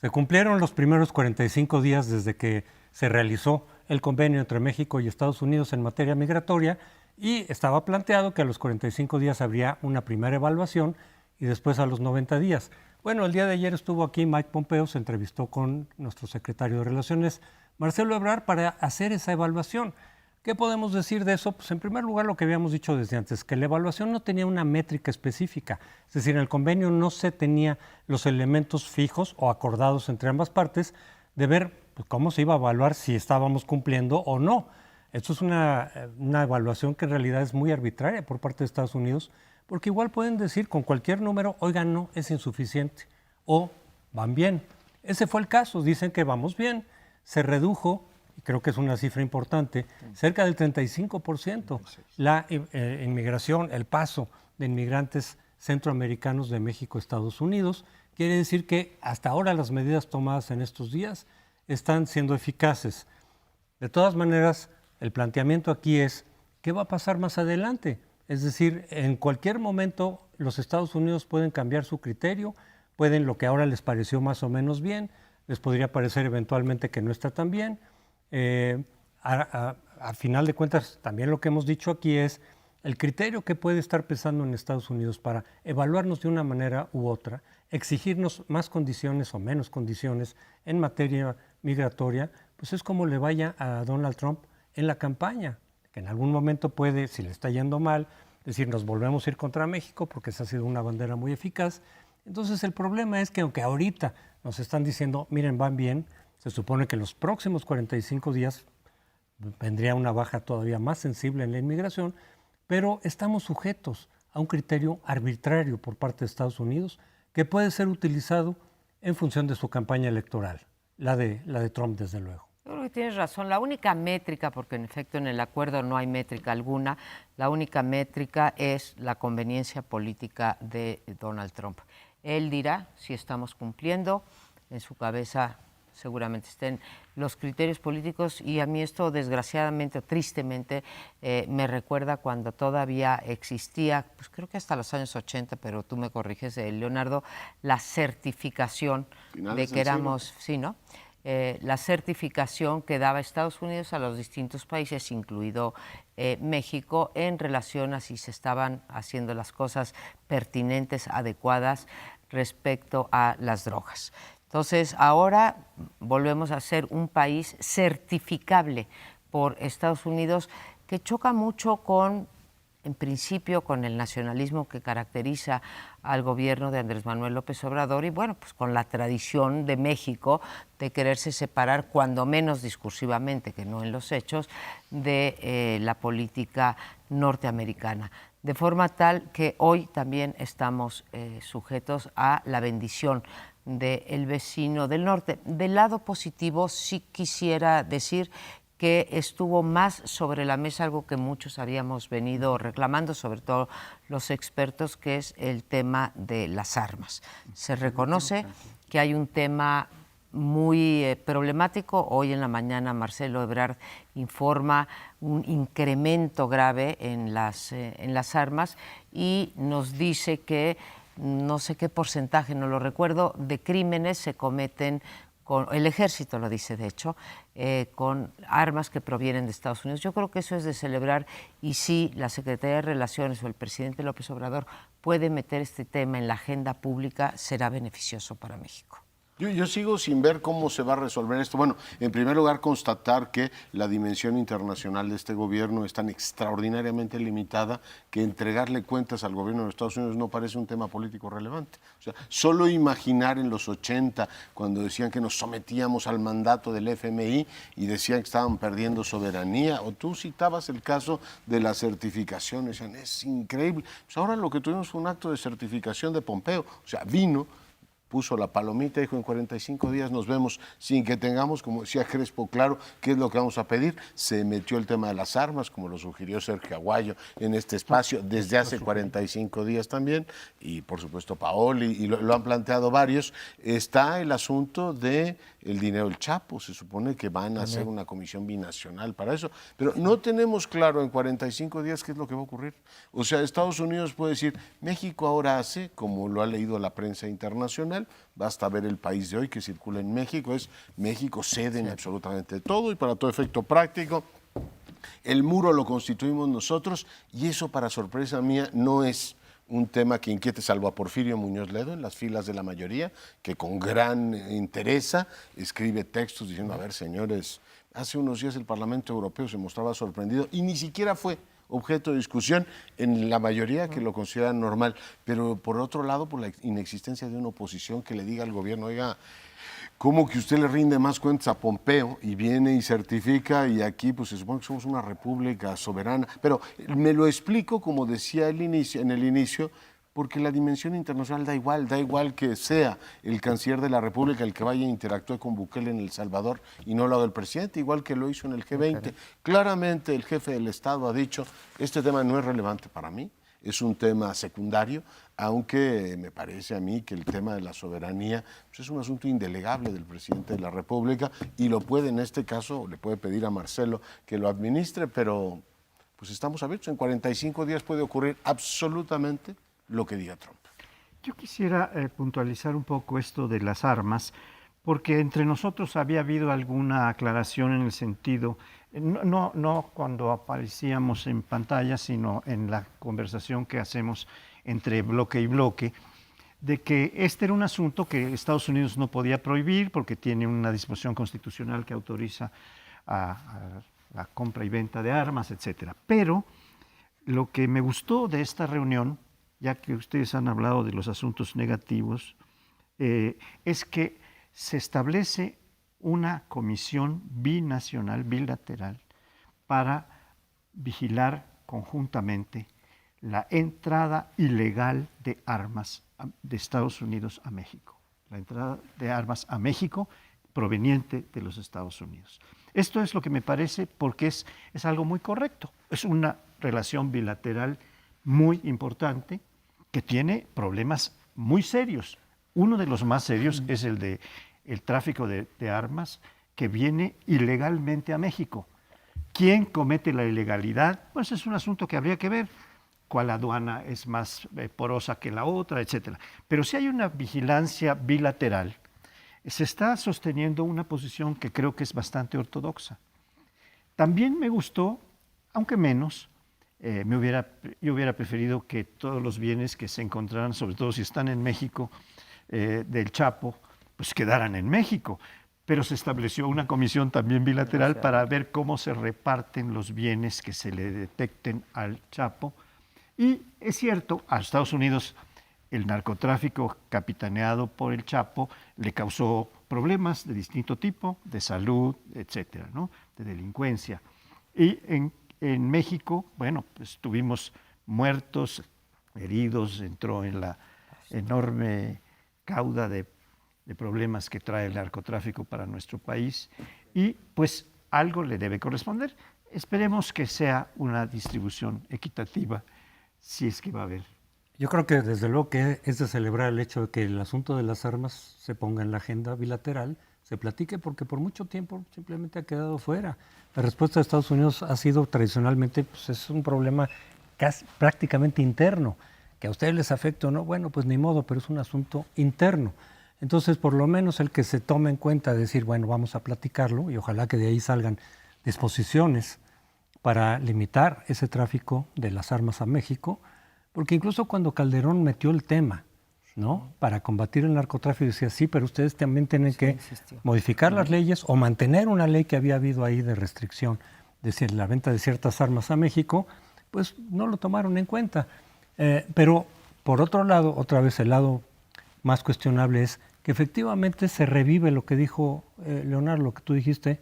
Se cumplieron los primeros 45 días desde que se realizó el convenio entre México y Estados Unidos en materia migratoria y estaba planteado que a los 45 días habría una primera evaluación y después a los 90 días. Bueno, el día de ayer estuvo aquí Mike Pompeo, se entrevistó con nuestro secretario de Relaciones, Marcelo Ebrard, para hacer esa evaluación. ¿Qué podemos decir de eso? Pues en primer lugar lo que habíamos dicho desde antes, que la evaluación no tenía una métrica específica, es decir, en el convenio no se tenía los elementos fijos o acordados entre ambas partes de ver pues, cómo se iba a evaluar si estábamos cumpliendo o no. Esto es una evaluación que en realidad es muy arbitraria por parte de Estados Unidos, porque igual pueden decir con cualquier número, oigan, no, es insuficiente, o van bien. Ese fue el caso, dicen que vamos bien, se redujo, y creo que es una cifra importante, cerca del 35% la inmigración, el paso de inmigrantes centroamericanos de México a Estados Unidos. Quiere decir que hasta ahora las medidas tomadas en estos días están siendo eficaces. De todas maneras, el planteamiento aquí es, ¿qué va a pasar más adelante? Es decir, en cualquier momento los Estados Unidos pueden cambiar su criterio, pueden lo que ahora les pareció más o menos bien, les podría parecer eventualmente que no está tan bien. A final de cuentas, también lo que hemos dicho aquí es el criterio que puede estar pesando en Estados Unidos para evaluarnos de una manera u otra, exigirnos más condiciones o menos condiciones en materia migratoria, pues es como le vaya a Donald Trump en la campaña, que en algún momento puede, si le está yendo mal, decir nos volvemos a ir contra México porque esa ha sido una bandera muy eficaz. Entonces el problema es que aunque ahorita nos están diciendo, miren, van bien, se supone que en los próximos 45 días vendría una baja todavía más sensible en la inmigración, pero estamos sujetos a un criterio arbitrario por parte de Estados Unidos que puede ser utilizado en función de su campaña electoral, la de Trump, desde luego. Yo creo que tienes razón. La única métrica, porque en efecto en el acuerdo no hay métrica alguna, la única métrica es la conveniencia política de Donald Trump. Él dirá si estamos cumpliendo, en su cabeza seguramente estén los criterios políticos, y a mí esto desgraciadamente o tristemente me recuerda cuando todavía existía, pues creo que hasta los años 80, pero tú me corriges, Leonardo, la certificación de que éramos, sí, ¿no? La certificación que daba Estados Unidos a los distintos países, incluido México, en relación a si se estaban haciendo las cosas pertinentes, adecuadas respecto a las drogas. Entonces, ahora volvemos a ser un país certificable por Estados Unidos, que choca mucho con, en principio, con el nacionalismo que caracteriza al gobierno de Andrés Manuel López Obrador y, bueno, pues con la tradición de México de quererse separar, cuando menos discursivamente, que no en los hechos, de la política norteamericana. De forma tal que hoy también estamos sujetos a la bendición del vecino del norte. Del lado positivo, sí quisiera decir que estuvo más sobre la mesa algo que muchos habíamos venido reclamando, sobre todo los expertos, que es el tema de las armas. Se reconoce que hay un tema muy problemático. Hoy en la mañana Marcelo Ebrard informa un incremento grave en las armas y nos dice que no sé qué porcentaje, no lo recuerdo, de crímenes se cometen con, el ejército lo dice de hecho, con armas que provienen de Estados Unidos. Yo creo que eso es de celebrar, y si la Secretaría de Relaciones o el presidente López Obrador puede meter este tema en la agenda pública, será beneficioso para México. Yo sigo sin ver cómo se va a resolver esto. Bueno, en primer lugar, constatar que la dimensión internacional de este gobierno es tan extraordinariamente limitada que entregarle cuentas al gobierno de Estados Unidos no parece un tema político relevante. O sea, solo imaginar en los 80, cuando decían que nos sometíamos al mandato del FMI y decían que estaban perdiendo soberanía, o tú citabas el caso de la certificación, decían, es increíble. Pues ahora lo que tuvimos fue un acto de certificación de Pompeo, o sea, vino, puso la palomita, dijo en 45 días nos vemos sin que tengamos, como decía Crespo, claro qué es lo que vamos a pedir. Se metió el tema de las armas, como lo sugirió Sergio Aguayo en este espacio desde hace 45 días también, y por supuesto Paoli, y lo han planteado varios. Está el asunto de el dinero del Chapo. Se supone que van a hacer una comisión binacional para eso, pero no tenemos claro en 45 días qué es lo que va a ocurrir. O sea, Estados Unidos puede decir, México ahora hace, como lo ha leído la prensa internacional, basta ver el País de Hoy que circula en México, es México cede en absolutamente todo y para todo efecto práctico. El muro lo constituimos nosotros y eso, para sorpresa mía, no es un tema que inquiete salvo a Porfirio Muñoz Ledo en las filas de la mayoría, que con gran interés escribe textos diciendo, a ver, señores, hace unos días el Parlamento Europeo se mostraba sorprendido y ni siquiera fue objeto de discusión en la mayoría que lo consideran normal. Pero por otro lado, por la inexistencia de una oposición que le diga al gobierno, oiga, ¿cómo que usted le rinde más cuentas a Pompeo y viene y certifica y aquí pues se supone que somos una república soberana? Pero me lo explico, como decía en el inicio, porque la dimensión internacional da igual que sea el canciller de la República el que vaya e interactúe con Bukele en El Salvador y no lo haga el presidente, igual que lo hizo en el G20. Okay. Claramente el jefe del Estado ha dicho, este tema no es relevante para mí, es un tema secundario, aunque me parece a mí que el tema de la soberanía pues es un asunto indelegable del presidente de la República y lo puede, en este caso, le puede pedir a Marcelo que lo administre, pero pues estamos abiertos. En 45 días puede ocurrir absolutamente lo que diga Trump. Yo quisiera puntualizar un poco esto de las armas, porque entre nosotros había habido alguna aclaración en el sentido, no cuando aparecíamos en pantalla, sino en la conversación que hacemos entre bloque y bloque, de que este era un asunto que Estados Unidos no podía prohibir porque tiene una disposición constitucional que autoriza a la compra y venta de armas, etcétera. Pero lo que me gustó de esta reunión, ya que ustedes han hablado de los asuntos negativos, es que se establece una comisión binacional, bilateral, para vigilar conjuntamente la entrada ilegal de armas de Estados Unidos a México. La entrada de armas a México proveniente de los Estados Unidos. Esto es lo que me parece porque es algo muy correcto. Es una relación bilateral muy importante que tiene problemas muy serios. Uno de los más serios es el de el tráfico de armas que viene ilegalmente a México. ¿Quién comete la ilegalidad? Pues es un asunto que habría que ver. ¿Cuál aduana es más porosa que la otra, etcétera? Pero si hay una vigilancia bilateral, se está sosteniendo una posición que creo que es bastante ortodoxa. También me gustó, aunque menos, yo hubiera preferido que todos los bienes que se encontraran, sobre todo si están en México, del Chapo, pues quedaran en México. Pero se estableció una comisión también bilateral para ver cómo se reparten los bienes que se le detecten al Chapo. Y es cierto, a Estados Unidos el narcotráfico capitaneado por el Chapo le causó problemas de distinto tipo, de salud, etcétera, ¿no? De delincuencia. Y en México, bueno, pues tuvimos muertos, heridos, entró en la enorme cauda de problemas que trae el narcotráfico para nuestro país y pues algo le debe corresponder. Esperemos que sea una distribución equitativa, si es que va a haber. Yo creo que desde luego que es de celebrar el hecho de que el asunto de las armas se ponga en la agenda bilateral, se platique, porque por mucho tiempo simplemente ha quedado fuera. La respuesta de Estados Unidos ha sido tradicionalmente, pues es un problema casi prácticamente interno, que a ustedes les afecta o no, bueno, pues ni modo, pero es un asunto interno. Entonces, por lo menos el que se tome en cuenta, decir, bueno, vamos a platicarlo y ojalá que de ahí salgan disposiciones para limitar ese tráfico de las armas a México, porque incluso cuando Calderón metió el tema, ¿no?, para combatir el narcotráfico, decía, sí, pero ustedes también tienen que modificar las leyes o mantener una ley que había habido ahí de restricción, es decir, la venta de ciertas armas a México, pues no lo tomaron en cuenta. Pero, por otro lado, otra vez el lado más cuestionable es que efectivamente se revive lo que dijo Leonardo, lo que tú dijiste,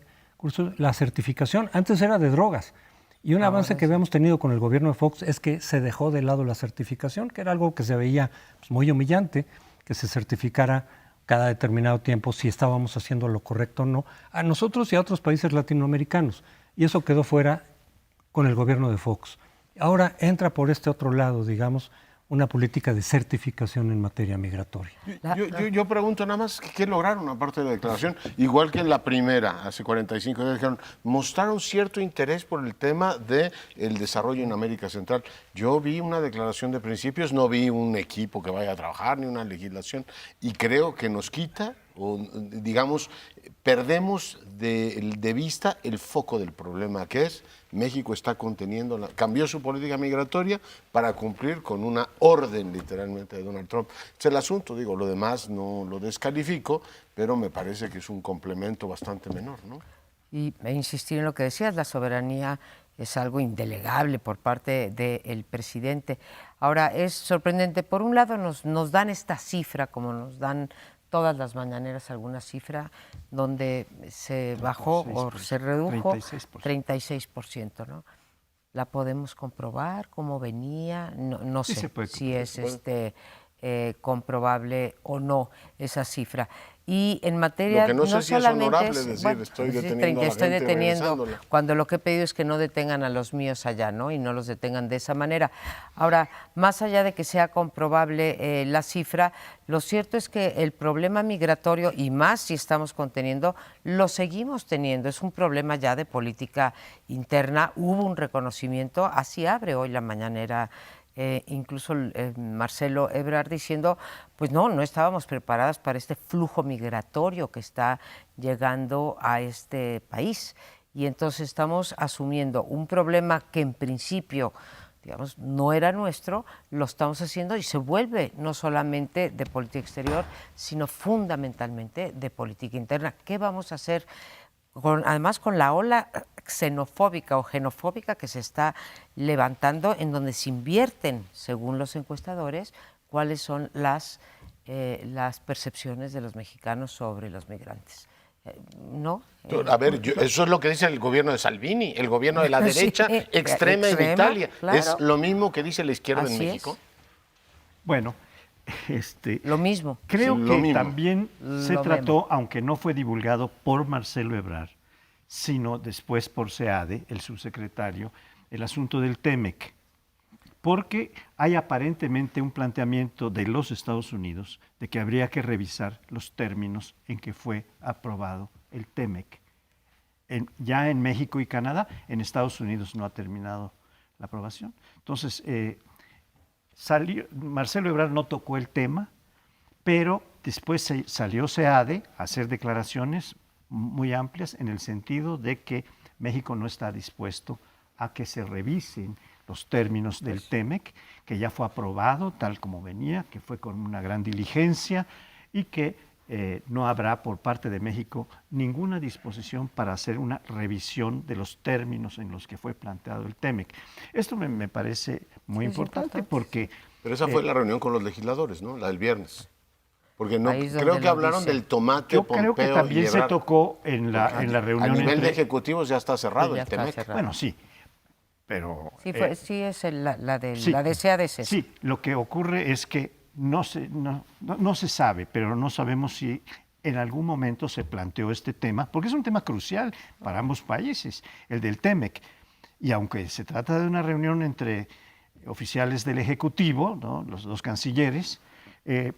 la certificación. Antes era de drogas. Y un avance que habíamos tenido con el gobierno de Fox es que se dejó de lado la certificación, que era algo que se veía pues, muy humillante, que se certificara cada determinado tiempo si estábamos haciendo lo correcto o no, a nosotros y a otros países latinoamericanos. Y eso quedó fuera con el gobierno de Fox. Ahora entra por este otro lado, digamos, una política de certificación en materia migratoria. Yo pregunto nada más, ¿qué lograron aparte de la declaración? Igual que en la primera, hace 45 días, dijeron, mostraron cierto interés por el tema del desarrollo en América Central. Yo vi una declaración de principios, no vi un equipo que vaya a trabajar, ni una legislación, y creo que nos quita, o digamos, perdemos de vista el foco del problema, que es México está conteniendo, cambió su política migratoria para cumplir con una orden literalmente de Donald Trump. Es el asunto, digo, lo demás no lo descalifico, pero me parece que es un complemento bastante menor, ¿no? Y insistir en lo que decías, la soberanía es algo indelegable por parte del presidente. Ahora, es sorprendente, por un lado nos dan esta cifra, como nos dan todas las mañaneras alguna cifra, donde se bajó o se redujo 36%, ¿no? ¿La podemos comprobar? ¿Cómo venía? No Sí, sé se puede si es comprobable o no esa cifra. Y en materia, lo que no sé si es honorable es, decir, bueno, estoy deteniendo a la estoy gente y deteniendo, regresándola. cuando lo que he pedido es que no detengan a los míos allá, ¿no? Y no los detengan de esa manera. Ahora, más allá de que sea comprobable la cifra, lo cierto es que el problema migratorio, y más si estamos conteniendo, lo seguimos teniendo. Es un problema ya de política interna. Hubo un reconocimiento, así abre hoy la mañanera. Incluso Marcelo Ebrard diciendo, pues no estábamos preparadas para este flujo migratorio que está llegando a este país. Y entonces estamos asumiendo un problema que en principio, digamos, no era nuestro, lo estamos haciendo y se vuelve no solamente de política exterior, sino fundamentalmente de política interna. ¿Qué vamos a hacer? Además con la ola xenofóbica o xenofóbica que se está levantando, en donde se invierten, según los encuestadores, cuáles son las percepciones de los mexicanos sobre los migrantes. ¿No? A ver, eso es lo que dice el gobierno de Salvini, el gobierno de la derecha extrema en Italia. Claro. ¿Es lo mismo que dice la izquierda Así en México? Bueno, lo mismo. creo Sí, que lo mismo. también se Lo trató, mismo. aunque no fue divulgado por Marcelo Ebrard, sino después por SEADE, el subsecretario, el asunto del TEMEC, porque hay aparentemente un planteamiento de los Estados Unidos de que habría que revisar los términos en que fue aprobado el TEMEC. Ya en México y Canadá, en Estados Unidos no ha terminado la aprobación. Entonces, Marcelo Ebrard no tocó el tema, pero después salió SEADE a hacer declaraciones muy amplias en el sentido de que México no está dispuesto a que se revisen los términos del TEMEC, que ya fue aprobado tal como venía, que fue con una gran diligencia y que no habrá por parte de México ninguna disposición para hacer una revisión de los términos en los que fue planteado el TEMEC. Esto me parece muy importante porque... Pero esa fue la reunión con los legisladores, ¿no? La del viernes. Porque no, Ahí es donde creo que lo hablaron dice. del tomate, Yo creo que Pompeo también y se Ebrard. tocó en la reunión A nivel entre- de ejecutivos ya está cerrado Ya el está TEMEC. cerrado. Bueno, sí, pero... Sí, es la de sí, SEADE. sí, lo que ocurre es que no se sabe, pero no sabemos si en algún momento se planteó este tema, porque es un tema crucial para ambos países, el del TEMEC. Y aunque se trata de una reunión entre oficiales del Ejecutivo, ¿no?, los dos cancilleres,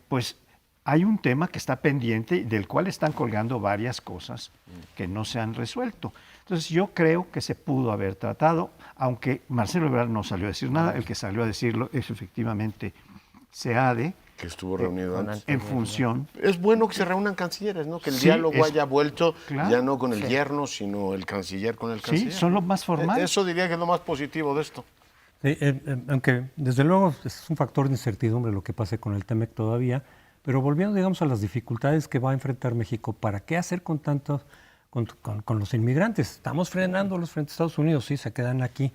pues hay un tema que está pendiente, del cual están colgando varias cosas que no se han resuelto. Entonces yo creo que se pudo haber tratado, aunque Marcelo Ebrard no salió a decir nada, el que salió a decirlo es efectivamente SEADE, Que estuvo reunido antes. en función... Es bueno que se reúnan cancilleres, ¿no? Que el Sí, diálogo haya vuelto claro. ya no con el yerno, sino el canciller con el Sí, canciller. son los más formales. Eso diría que es lo más positivo de esto. Sí, aunque desde luego es un factor de incertidumbre lo que pase con el TEMEC todavía, pero volviendo, digamos, a las dificultades que va a enfrentar México, ¿para qué hacer con tantos, con los inmigrantes? Estamos frenándolos frente a Estados Unidos, sí, se quedan aquí.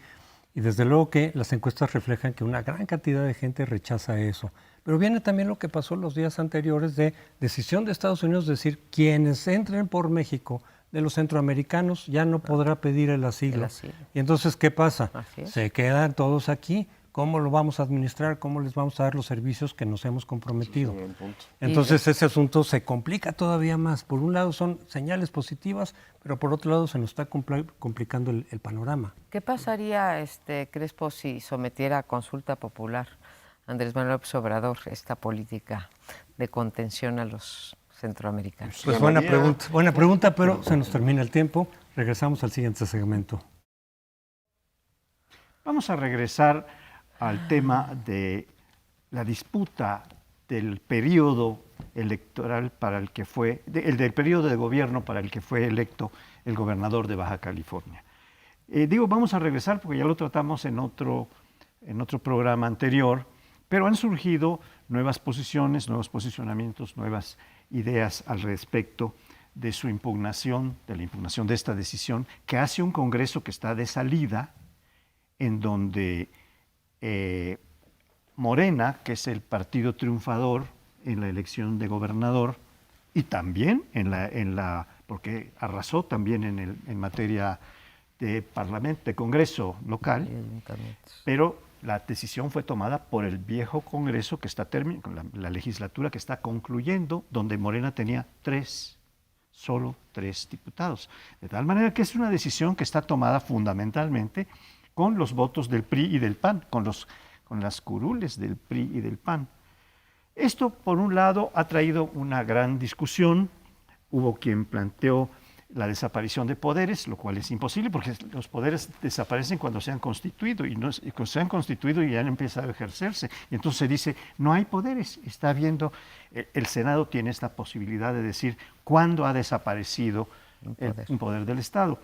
Y desde luego que las encuestas reflejan que una gran cantidad de gente rechaza eso. Pero viene también lo que pasó los días anteriores de decisión de Estados Unidos, decir, quienes entren por México de los centroamericanos ya no podrá pedir el asilo. El asilo. Y entonces, ¿qué pasa? Así es. Se quedan todos aquí. ¿Cómo lo vamos a administrar? ¿Cómo les vamos a dar los servicios que nos hemos comprometido? Es un gran punto. Entonces ese asunto se complica todavía más. Por un lado son señales positivas, pero por otro lado se nos está complicando el panorama. ¿Qué pasaría, Crespo, si sometiera a consulta popular Andrés Manuel López Obrador esta política de contención a los centroamericanos? Pues buena pregunta, pero se nos termina el tiempo. Regresamos al siguiente segmento. Vamos a regresar al tema de la disputa del periodo electoral para el que fue, del periodo de gobierno para el que fue electo el gobernador de Baja California. Vamos a regresar porque ya lo tratamos en otro programa anterior, pero han surgido nuevas posiciones, nuevos posicionamientos, nuevas ideas al respecto de su impugnación, de la impugnación de esta decisión, que hace un Congreso que está de salida, en donde Morena, que es el partido triunfador en la elección de gobernador, y también porque arrasó también en materia de parlamento, de Congreso local, pero la decisión fue tomada por el viejo Congreso que está la legislatura que está concluyendo, donde Morena tenía solo tres diputados. De tal manera que es una decisión que está tomada fundamentalmente con los votos del PRI y del PAN, con las curules del PRI y del PAN. Esto, por un lado, ha traído una gran discusión. Hubo quien planteó la desaparición de poderes, lo cual es imposible porque los poderes desaparecen cuando se han constituido y cuando se han constituido y han empezado a ejercerse. Y entonces se dice, no hay poderes. Está viendo, el Senado tiene esta posibilidad de decir cuándo ha desaparecido un poder del Estado.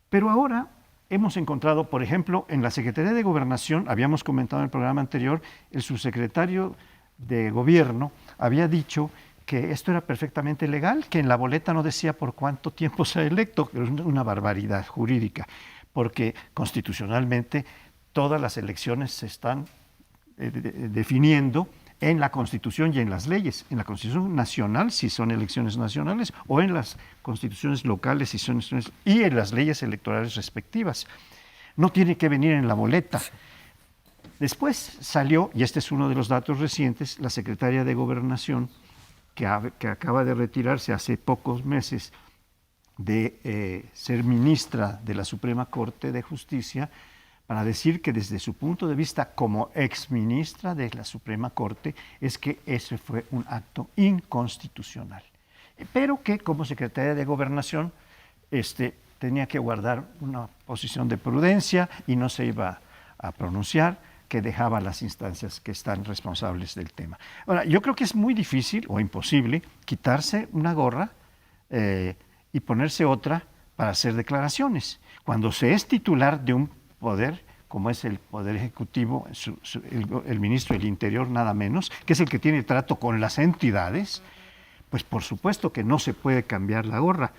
Pero ahora hemos encontrado, por ejemplo, en la Secretaría de Gobernación, habíamos comentado en el programa anterior, el subsecretario de Gobierno había dicho que esto era perfectamente legal, que en la boleta no decía por cuánto tiempo se ha electo, que es una barbaridad jurídica, porque constitucionalmente todas las elecciones se están definiendo en la Constitución y en las leyes. En la Constitución nacional, si son elecciones nacionales, o en las constituciones locales, si son elecciones, y en las leyes electorales respectivas. No tiene que venir en la boleta. Después salió, y este es uno de los datos recientes, la secretaria de Gobernación, que acaba de retirarse hace pocos meses de ser ministra de la Suprema Corte de Justicia, para decir que desde su punto de vista como exministra de la Suprema Corte es que ese fue un acto inconstitucional, pero que como secretaria de Gobernación tenía que guardar una posición de prudencia y no se iba a pronunciar, que dejaba a las instancias que están responsables del tema. Ahora, yo creo que es muy difícil o imposible quitarse una gorra y ponerse otra para hacer declaraciones. Cuando se es titular de un poder, como es el Poder Ejecutivo, el ministro del Interior nada menos, que es el que tiene trato con las entidades, pues por supuesto que no se puede cambiar la gorra.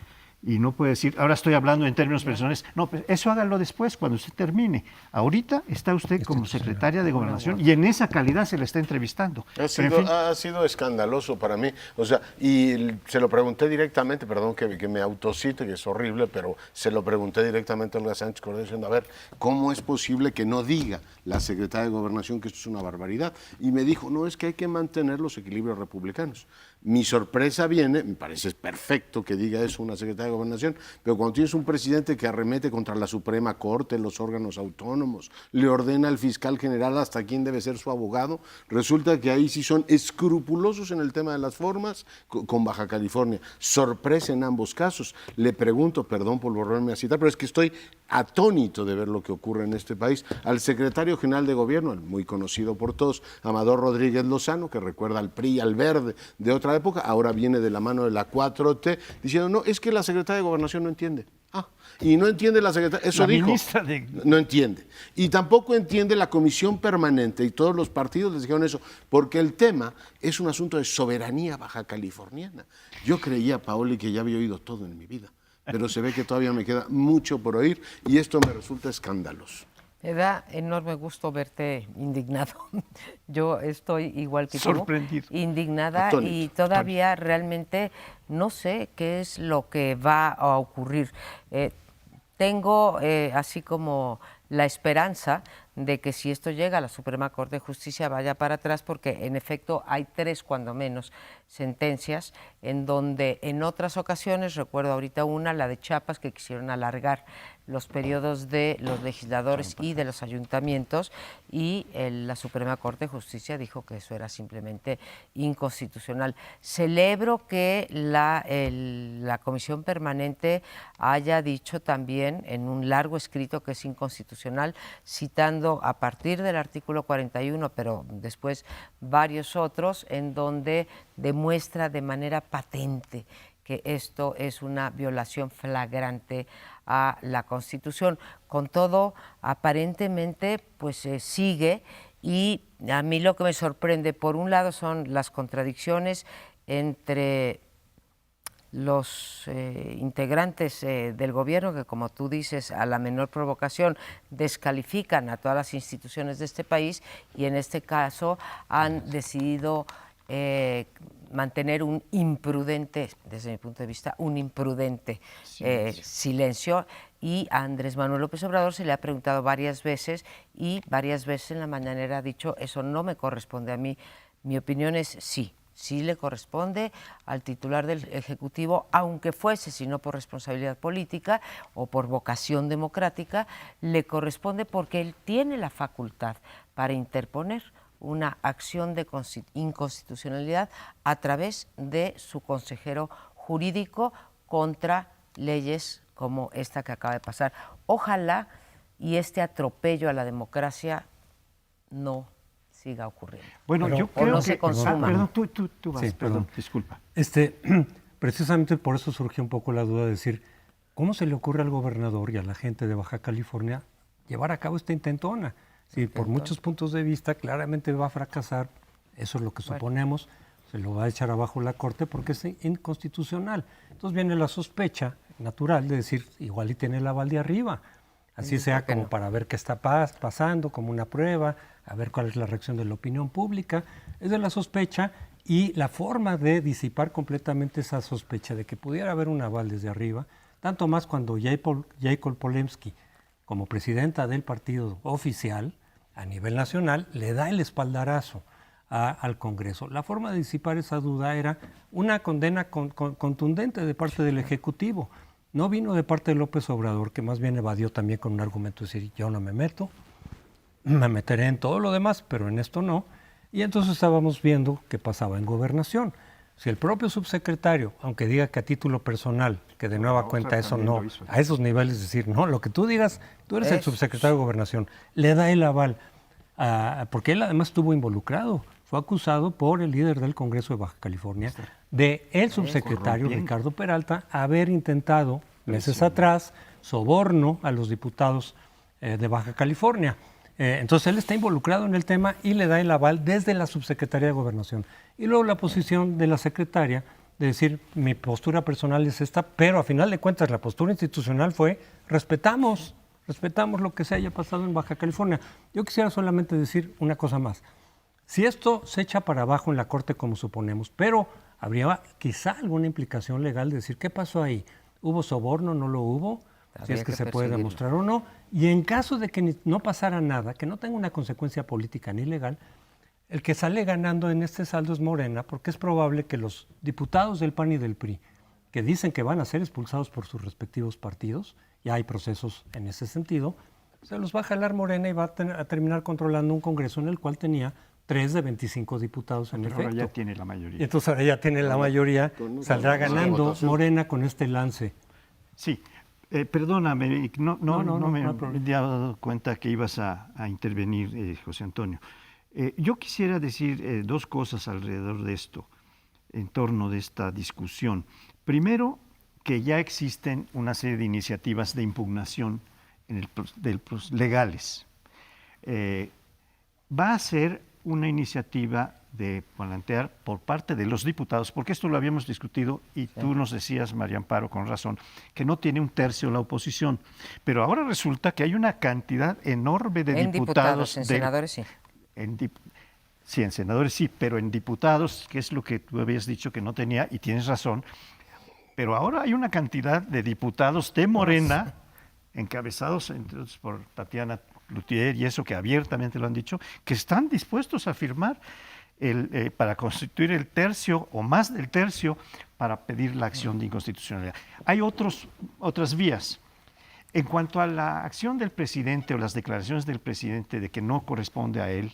Y no puede decir, ahora estoy hablando en términos personales. No, pues eso hágalo después, cuando usted termine. Ahorita está usted como secretaria de Gobernación y en esa calidad se le está entrevistando. Ha sido escandaloso para mí. O sea, y se lo pregunté directamente, perdón que me autocite, que es horrible, pero se lo pregunté directamente a Olga Sánchez Cordero, diciendo, a ver, ¿cómo es posible que no diga la secretaria de Gobernación que esto es una barbaridad? Y me dijo, no, es que hay que mantener los equilibrios republicanos. Mi sorpresa viene, me parece perfecto que diga eso una secretaria de Gobernación, pero cuando tienes un presidente que arremete contra la Suprema Corte, los órganos autónomos, le ordena al fiscal general hasta quién debe ser su abogado, resulta que ahí sí son escrupulosos en el tema de las formas con Baja California. Sorpresa en ambos casos. Le pregunto, perdón por volverme a citar, pero es que estoy atónito de ver lo que ocurre en este país, al secretario general de Gobierno, el muy conocido por todos, Amador Rodríguez Lozano, que recuerda al PRI, al Verde de otra época, ahora viene de la mano de la 4T, diciendo, no, es que la secretaria de Gobernación no entiende. Y no entiende la secretaria, eso dijo, no entiende. Y tampoco entiende la Comisión Permanente, y todos los partidos les dijeron eso, porque el tema es un asunto de soberanía baja californiana. Yo creía, Paoli, que ya había oído todo en mi vida, pero se ve que todavía me queda mucho por oír, y esto me resulta escandaloso. Me da enorme gusto verte indignado. Yo estoy igual que tú, indignada, y todavía realmente no sé qué es lo que va a ocurrir. Tengo así como la esperanza de que si esto llega a la Suprema Corte de Justicia vaya para atrás, porque en efecto hay tres cuando menos sentencias en donde en otras ocasiones, recuerdo ahorita una, la de Chiapas, que quisieron alargar los periodos de los legisladores y de los ayuntamientos, y la Suprema Corte de Justicia dijo que eso era simplemente inconstitucional. Celebro que la Comisión Permanente haya dicho también en un largo escrito que es inconstitucional, citando a partir del artículo 41, pero después varios otros, en donde demuestra de manera patente que esto es una violación flagrante a la Constitución. Con todo, aparentemente, pues sigue, y a mí lo que me sorprende, por un lado, son las contradicciones entre los integrantes del gobierno, que, como tú dices, a la menor provocación descalifican a todas las instituciones de este país, y en este caso han decidido mantener un imprudente, desde mi punto de vista, un imprudente silencio. Y a Andrés Manuel López Obrador se le ha preguntado varias veces, y varias veces en la mañanera ha dicho: eso no me corresponde a mí. Mi opinión es sí. Sí le corresponde al titular del Ejecutivo, aunque fuese, si no por responsabilidad política o por vocación democrática, le corresponde porque él tiene la facultad para interponer una acción de inconstitucionalidad a través de su consejero jurídico contra leyes como esta que acaba de pasar. Ojalá y este atropello a la democracia no siga ocurriendo. Bueno, pero, yo creo no que... se consuma. Perdón, tú vas, Sí, perdón, disculpa. Precisamente por eso surgió un poco la duda de decir, ¿cómo se le ocurre al gobernador y a la gente de Baja California llevar a cabo esta intentona? Sí, por muchos puntos de vista claramente va a fracasar, eso es lo que suponemos, se lo va a echar abajo la Corte porque es inconstitucional. Entonces viene la sospecha natural de decir, igual y tiene el aval de arriba, así sea como para ver qué está pasando, como una prueba, a ver cuál es la reacción de la opinión pública. Es de la sospecha, y la forma de disipar completamente esa sospecha de que pudiera haber un aval desde arriba, tanto más cuando Jacob Polemski, como presidenta del partido oficial a nivel nacional, le da el espaldarazo al Congreso. La forma de disipar esa duda era una condena contundente de parte del Ejecutivo. No vino de parte de López Obrador, que más bien evadió también con un argumento de decir, yo no me meto, me meteré en todo lo demás, pero en esto no. Y entonces estábamos viendo qué pasaba en Gobernación. Si el propio subsecretario, aunque diga que a título personal, que de nueva cuenta eso no, a esos niveles decir, no, lo que tú digas, tú eres el subsecretario de Gobernación, le da el aval, porque él además estuvo involucrado, fue acusado por el líder del Congreso de Baja California, de el subsecretario Ricardo Peralta haber intentado meses atrás soborno a los diputados de Baja California. Entonces él está involucrado en el tema y le da el aval desde la Subsecretaría de Gobernación. Y luego la posición de la secretaria de decir, mi postura personal es esta, pero a final de cuentas la postura institucional fue, respetamos lo que se haya pasado en Baja California. Yo quisiera solamente decir una cosa más. Si esto se echa para abajo en la Corte como suponemos, pero habría quizá alguna implicación legal de decir, ¿qué pasó ahí? ¿Hubo soborno? ¿No lo hubo? Si es que se puede demostrar o no. Y en caso de que no pasara nada, que no tenga una consecuencia política ni legal, el que sale ganando en este saldo es Morena, porque es probable que los diputados del PAN y del PRI, que dicen que van a ser expulsados por sus respectivos partidos, ya hay procesos en ese sentido, se los va a jalar Morena y va a terminar controlando un Congreso en el cual tenía 3 de 25 diputados en efecto. Ahora ya tiene la mayoría. Y entonces ahora ya tiene la mayoría, saldrá ganando Morena con este lance. Sí. Perdóname, no me he dado cuenta que ibas a intervenir, José Antonio. Yo quisiera decir dos cosas alrededor de esto, en torno de esta discusión. Primero, que ya existen una serie de iniciativas de impugnación legales. Va a ser una iniciativa de plantear por parte de los diputados, porque esto lo habíamos discutido y tú nos decías, María Amparo, con razón, que no tiene un tercio la oposición, pero ahora resulta que hay una cantidad enorme de diputados. En senadores sí. Sí, en senadores sí, pero en diputados, que es lo que tú habías dicho que no tenía, y tienes razón, pero ahora hay una cantidad de diputados de Morena, encabezados entre otros por Tatiana Cloutier y eso que abiertamente lo han dicho, que están dispuestos a firmar para constituir el tercio o más del tercio para pedir la acción de inconstitucionalidad. Hay otras vías. En cuanto a la acción del presidente o las declaraciones del presidente de que no corresponde a él,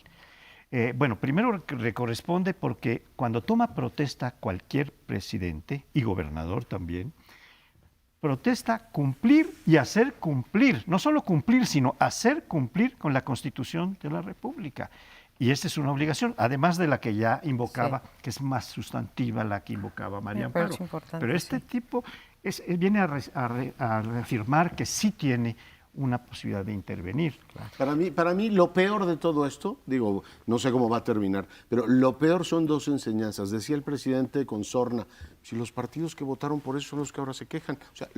bueno, primero le corresponde porque cuando toma protesta cualquier presidente y gobernador también, protesta cumplir y hacer cumplir, no solo cumplir, sino hacer cumplir con la Constitución de la República. Y esta es una obligación, además de la que ya invocaba, que es más sustantiva la que invocaba María Amparo. Pero este tipo viene a reafirmar que sí tiene una posibilidad de intervenir. Para mí lo peor de todo esto, digo, no sé cómo va a terminar, pero lo peor son dos enseñanzas. Decía el presidente con sorna, si los partidos que votaron por eso son los que ahora se quejan. O sea,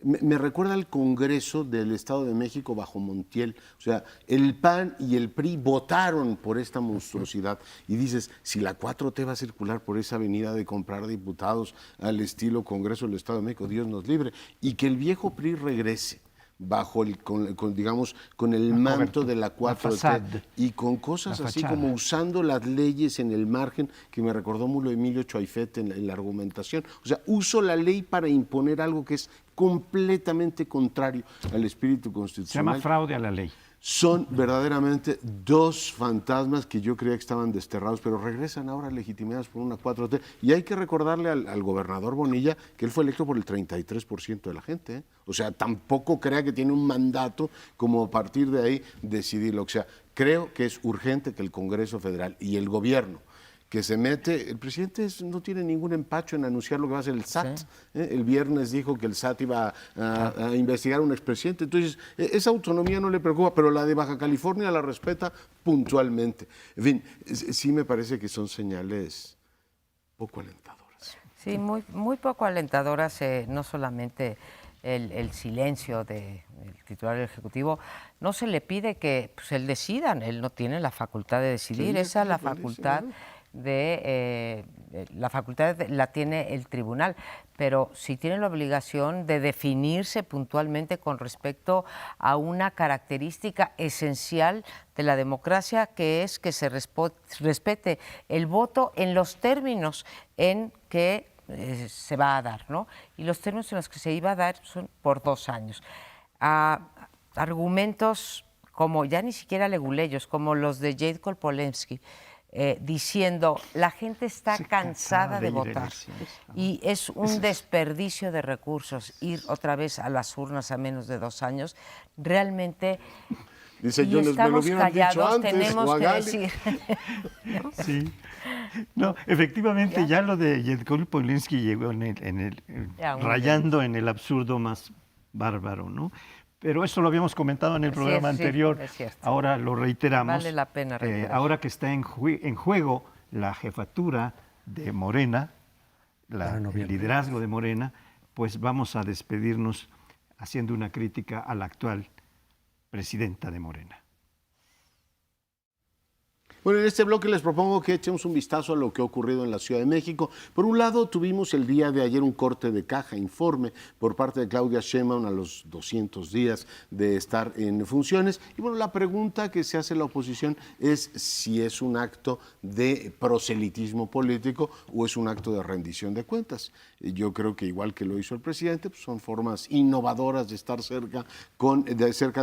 me recuerda al Congreso del Estado de México bajo Montiel. O sea, el PAN y el PRI votaron por esta monstruosidad. Y dices, si la 4T va a circular por esa avenida de comprar diputados al estilo Congreso del Estado de México, Dios nos libre, y que el viejo PRI regrese bajo con el manto de la 4T y con cosas así como usando las leyes en el margen, que me recordó mucho Emilio Choaifet en la argumentación. O sea, uso la ley para imponer algo que es completamente contrario al espíritu constitucional. Se llama fraude a la ley. Son verdaderamente dos fantasmas que yo creía que estaban desterrados, pero regresan ahora legitimados por una 4T. Y hay que recordarle al gobernador Bonilla que él fue electo por el 33% de la gente, ¿eh? O sea, tampoco crea que tiene un mandato como a partir de ahí decidirlo. O sea, creo que es urgente que el Congreso Federal y el gobierno que se mete, el presidente no tiene ningún empacho en anunciar lo que va a hacer el SAT. Sí. El viernes dijo que el SAT iba a investigar a un expresidente. Entonces, esa autonomía no le preocupa, pero la de Baja California la respeta puntualmente. En fin, sí me parece que son señales poco alentadoras. Sí, muy poco alentadoras, no solamente el silencio del titular del Ejecutivo. No se le pide que pues, él decida, él no tiene la facultad de decidir, sí, esa es la facultad la tiene el tribunal, pero sí tiene la obligación de definirse puntualmente con respecto a una característica esencial de la democracia, que es que se respete el voto en los términos en que se va a dar, ¿no? Y los términos en los que se iba a dar son por 2 años. Argumentos como, ya ni siquiera leguleyos, como los de Jade Kolpolensky, diciendo la gente está cansada de votar y es un desperdicio de recursos ir otra vez a las urnas a menos de 2 años. Realmente dice, yo estamos me lo callados, dicho antes, tenemos que decir. Sí. No, efectivamente, ya lo de Jade Kolpolensky llegó rayando en el absurdo más bárbaro, ¿no? Pero eso lo habíamos comentado en el programa anterior, ahora lo reiteramos. Vale la pena reiterar. Ahora que está en juego la jefatura de Morena, el liderazgo de Morena, pues vamos a despedirnos haciendo una crítica a la actual presidenta de Morena. Bueno, en este bloque les propongo que echemos un vistazo a lo que ha ocurrido en la Ciudad de México. Por un lado, tuvimos el día de ayer un corte de caja, informe por parte de Claudia Sheinbaum a los 200 días de estar en funciones. Y bueno, la pregunta que se hace la oposición es si es un acto de proselitismo político o es un acto de rendición de cuentas. Yo creo que igual que lo hizo el presidente, pues son formas innovadoras de estar cerca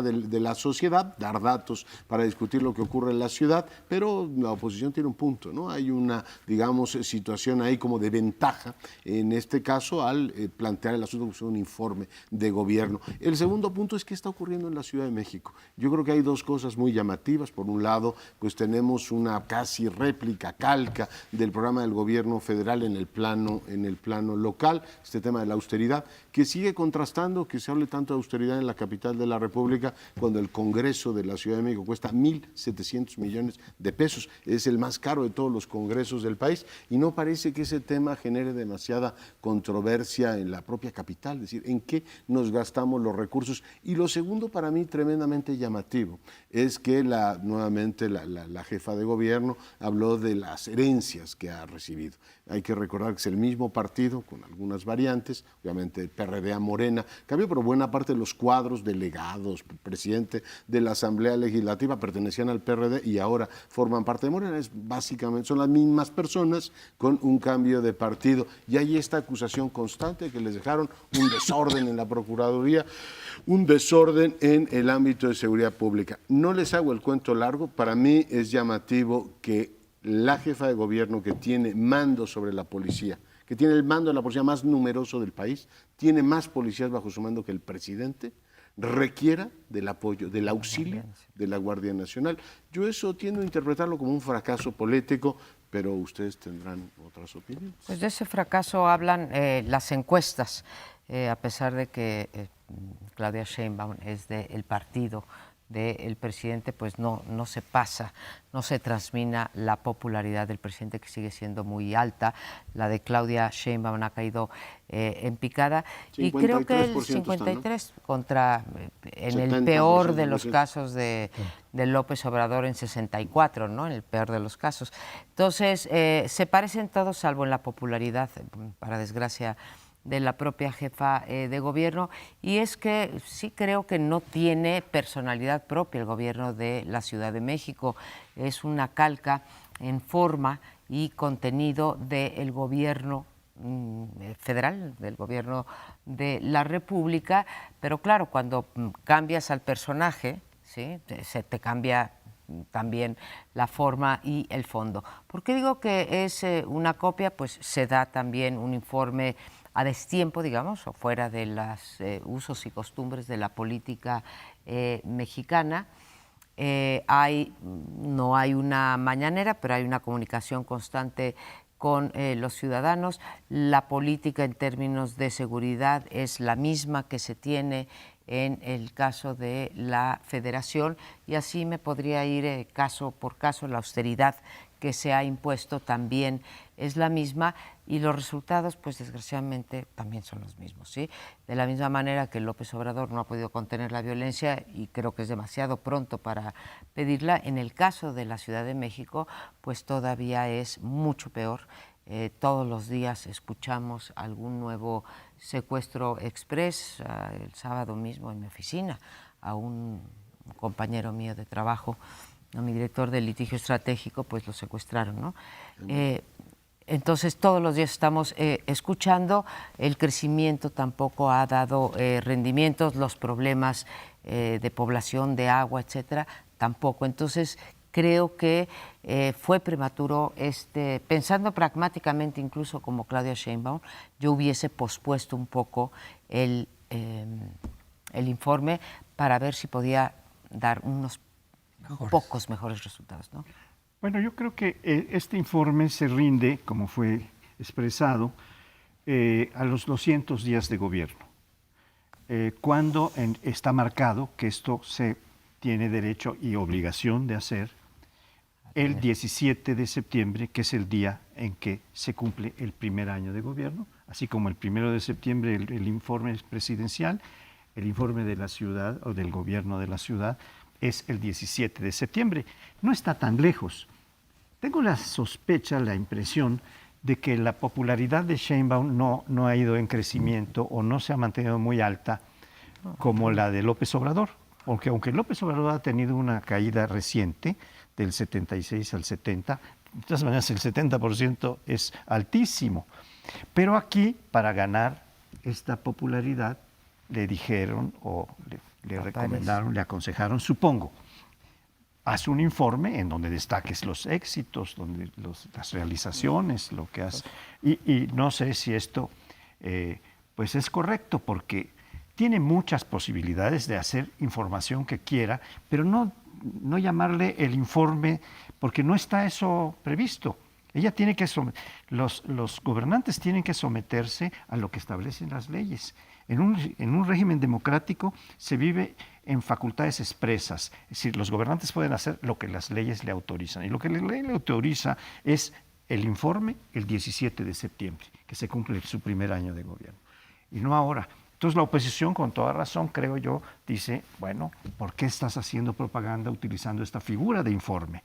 de la sociedad, dar datos para discutir lo que ocurre en la ciudad, pero la oposición tiene un punto, ¿no? Hay una, digamos, situación ahí como de ventaja, en este caso, al plantear el asunto como un informe de gobierno. El segundo punto es qué está ocurriendo en la Ciudad de México. Yo creo que hay dos cosas muy llamativas. Por un lado, pues tenemos una casi réplica, calca del programa del gobierno federal en el plano local, este tema de la austeridad, que sigue contrastando que se hable tanto de austeridad en la capital de la República cuando el Congreso de la Ciudad de México cuesta 1.700 millones de pesos. Es el más caro de todos los congresos del país y no parece que ese tema genere demasiada controversia en la propia capital, es decir, en qué nos gastamos los recursos. Y lo segundo, para mí tremendamente llamativo, es que nuevamente la jefa de gobierno habló de las herencias que ha recibido. Hay que recordar que es el mismo partido, con algunas variantes, obviamente el PRD a Morena, cambió, pero buena parte de los cuadros, delegados, presidente de la Asamblea Legislativa pertenecían al PRD y ahora forman forman parte de Morena, básicamente son las mismas personas con un cambio de partido. Y hay esta acusación constante que les dejaron un desorden en la Procuraduría, un desorden en el ámbito de seguridad pública. No les hago el cuento largo, para mí es llamativo que la jefa de gobierno que tiene mando sobre la policía, que tiene el mando de la policía más numeroso del país, tiene más policías bajo su mando que el presidente, requiera del apoyo, del auxilio de la Guardia Nacional. Yo eso tiendo a interpretarlo como un fracaso político, pero ustedes tendrán otras opiniones. Pues de ese fracaso hablan las encuestas, a pesar de que Claudia Sheinbaum es del partido del presidente, pues no se pasa, no se transmina la popularidad del presidente, que sigue siendo muy alta. La de Claudia Sheinbaum ha caído en picada, y creo que el 53 está, ¿no? Contra, en el peor de los casos de López Obrador, en 64, ¿no? En el peor de los casos. Entonces, se parecen todos, salvo en la popularidad, para desgracia de la propia jefa de gobierno, y es que sí creo que no tiene personalidad propia el gobierno de la Ciudad de México. Es una calca en forma y contenido del gobierno federal, del gobierno de la República, pero claro, cuando cambias al personaje, ¿sí?, se te cambia también la forma y el fondo. ¿Por qué digo que es una copia? Pues se da también un informe a destiempo, digamos, o fuera de los usos y costumbres de la política mexicana. No hay una mañanera, pero hay una comunicación constante con los ciudadanos. La política en términos de seguridad es la misma que se tiene en el caso de la Federación, y así me podría ir caso por caso. La austeridad que se ha impuesto también es la misma, y los resultados, pues desgraciadamente, también son los mismos, ¿sí? De la misma manera que López Obrador no ha podido contener la violencia, y creo que es demasiado pronto para pedirla, en el caso de la Ciudad de México, pues todavía es mucho peor. Todos los días escuchamos algún nuevo secuestro express. El sábado mismo en mi oficina a un compañero mío de trabajo, a mi director de litigio estratégico, pues lo secuestraron, ¿no? Entonces todos los días estamos escuchando. El crecimiento tampoco ha dado rendimientos, los problemas de población, de agua, etcétera, tampoco. Entonces creo que fue prematuro, pensando pragmáticamente, incluso como Claudia Sheinbaum, yo hubiese pospuesto un poco el informe para ver si podía dar unos pocos mejores resultados, ¿no? Bueno, yo creo que este informe se rinde, como fue expresado, a los 200 días de gobierno, cuando está marcado que esto se tiene derecho y obligación de hacer el 17 de septiembre, que es el día en que se cumple el primer año de gobierno, así como el 1 de septiembre el informe presidencial, el informe de la ciudad o del gobierno de la ciudad es el 17 de septiembre. No está tan lejos. Tengo la sospecha, la impresión de que la popularidad de Sheinbaum no ha ido en crecimiento o no se ha mantenido muy alta como la de López Obrador, porque aunque López Obrador ha tenido una caída reciente del 76 al 70, de todas maneras el 70% es altísimo. Pero aquí, para ganar esta popularidad, le dijeron o le recomendaron, le aconsejaron, supongo, haz un informe en donde destaques los éxitos, donde las realizaciones, lo que has... Y no sé si esto pues es correcto, porque tiene muchas posibilidades de hacer información que quiera, pero no llamarle el informe, porque no está eso previsto. Ella tiene que los gobernantes tienen que someterse a lo que establecen las leyes. En un régimen democrático se vive en facultades expresas, es decir, los gobernantes pueden hacer lo que las leyes le autorizan, y lo que la ley le autoriza es el informe el 17 de septiembre, que se cumple su primer año de gobierno, y no ahora. Entonces la oposición, con toda razón, creo yo, dice, bueno, ¿por qué estás haciendo propaganda utilizando esta figura de informe?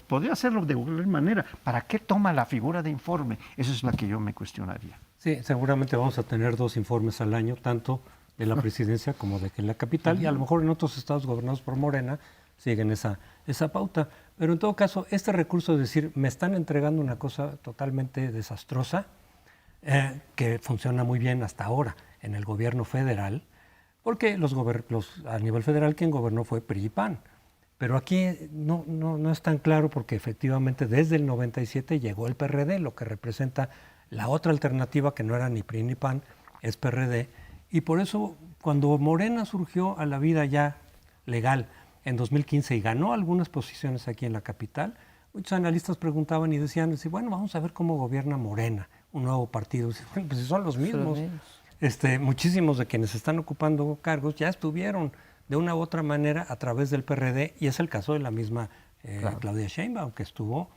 Podría hacerlo de cualquier manera. ¿Para qué toma la figura de informe? Esa es la que yo me cuestionaría. Sí, seguramente vamos a tener 2 informes al año, tanto de la presidencia como de que en la capital, y a lo mejor en otros estados gobernados por Morena siguen esa pauta. Pero en todo caso, este recurso de decir, me están entregando una cosa totalmente desastrosa, que funciona muy bien hasta ahora en el gobierno federal, porque a nivel federal quien gobernó fue PRI y PAN. Pero aquí no es tan claro porque efectivamente desde el 97 llegó el PRD, lo que representa la otra alternativa que no era ni PRI ni PAN, es PRD. Y por eso cuando Morena surgió a la vida ya legal en 2015 y ganó algunas posiciones aquí en la capital, muchos analistas preguntaban y decían, bueno, vamos a ver cómo gobierna Morena, un nuevo partido. Bueno, pues son los mismos. Muchísimos de quienes están ocupando cargos ya estuvieron de una u otra manera a través del PRD, y es el caso de la misma Claudia Sheinbaum, que estuvo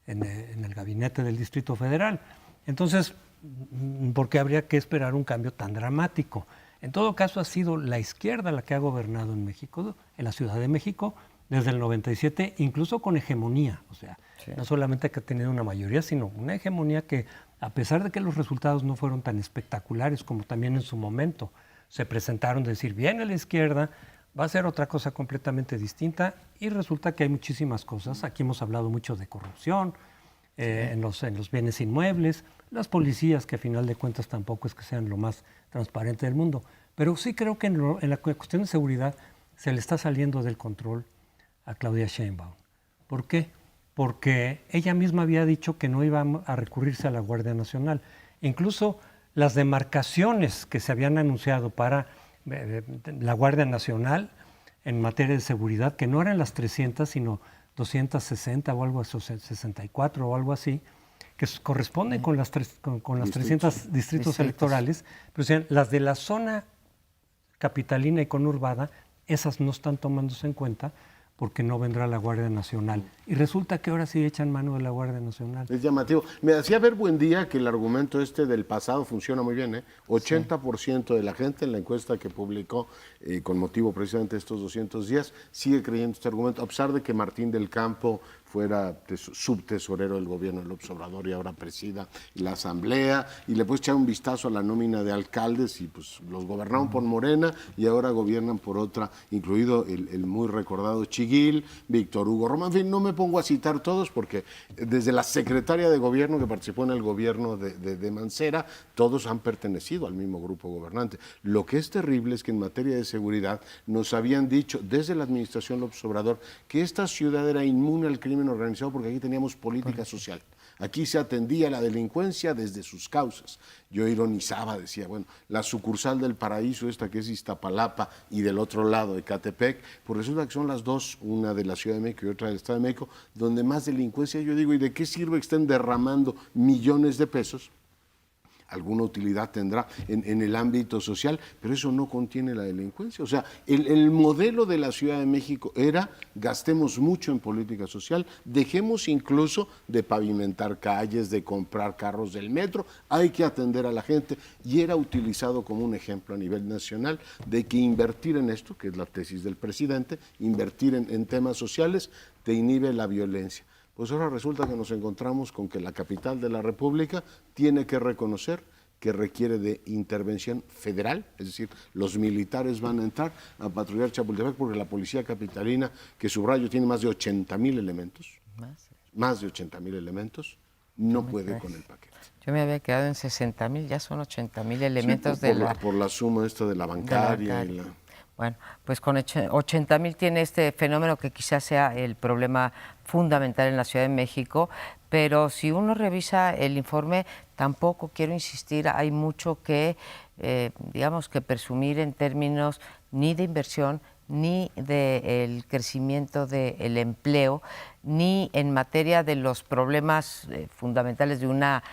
en el gabinete del Distrito Federal. Entonces, ¿por qué habría que esperar un cambio tan dramático? En todo caso, ha sido la izquierda la que ha gobernado en México, en la Ciudad de México, desde el 97, incluso con hegemonía. O sea, no solamente que ha tenido una mayoría, sino una hegemonía que, a pesar de que los resultados no fueron tan espectaculares como también en su momento se presentaron, de decir, viene la izquierda, va a ser otra cosa completamente distinta, y resulta que hay muchísimas cosas. Aquí hemos hablado mucho de corrupción, en los bienes inmuebles, las policías, que a final de cuentas tampoco es que sean lo más transparente del mundo. Pero sí creo que en la cuestión de seguridad se le está saliendo del control a Claudia Sheinbaum. ¿Por qué? Porque ella misma había dicho que no iba a recurrirse a la Guardia Nacional. Incluso las demarcaciones que se habían anunciado para la Guardia Nacional en materia de seguridad, que no eran las 300, sino 260 o algo así, 64 o algo así, que corresponden con las 300 distritos electorales, pero o sea, las de la zona capitalina y conurbada, esas no están tomándose en cuenta porque no vendrá la Guardia Nacional. Y resulta que ahora sí echan mano de la Guardia Nacional. Es llamativo. Me hacía ver buen día que el argumento del pasado funciona muy bien. 80% de la gente en la encuesta que publicó con motivo precisamente de estos 200 días sigue creyendo este argumento, a pesar de que Martín del Campo fuera subtesorero del gobierno de López Obrador y ahora presida la Asamblea, y le puedes echar un vistazo a la nómina de alcaldes y pues los gobernaron por Morena y ahora gobiernan por otra, incluido el muy recordado Chiguil, Víctor Hugo Román. En fin, no me pongo a citar todos porque desde la secretaria de gobierno que participó en el gobierno de Mancera, todos han pertenecido al mismo grupo gobernante. Lo que es terrible es que en materia de seguridad nos habían dicho desde la administración López Obrador que esta ciudad era inmune al crimen organizado porque aquí teníamos política social. Aquí se atendía la delincuencia desde sus causas. Yo ironizaba, decía, bueno, la sucursal del paraíso, esta que es Iztapalapa y del otro lado Ecatepec, pues resulta que son las dos, una de la Ciudad de México y otra del Estado de México, donde más delincuencia. Yo digo, ¿y de qué sirve que estén derramando millones de pesos? Alguna utilidad tendrá en el ámbito social, pero eso no contiene la delincuencia. O sea, el modelo de la Ciudad de México era gastemos mucho en política social, dejemos incluso de pavimentar calles, de comprar carros del metro, hay que atender a la gente, y era utilizado como un ejemplo a nivel nacional de que invertir en esto, que es la tesis del presidente, invertir en temas sociales, te inhibe la violencia. Pues ahora resulta que nos encontramos con que la capital de la República tiene que reconocer que requiere de intervención federal, es decir, los militares van a entrar a patrullar Chapultepec porque la policía capitalina, que subrayo tiene más de 80,000 elementos, más de 80,000 elementos, no puede con el paquete. Yo me había quedado en 60,000, ya son 80,000 elementos sí, por la suma esta de la bancaria. Bueno, pues con 80,000 tiene este fenómeno que quizás sea el problema fundamental en la Ciudad de México, pero si uno revisa el informe, tampoco quiero insistir, hay mucho que, digamos, que presumir en términos ni de inversión, ni del crecimiento del empleo, ni en materia de los problemas fundamentales de una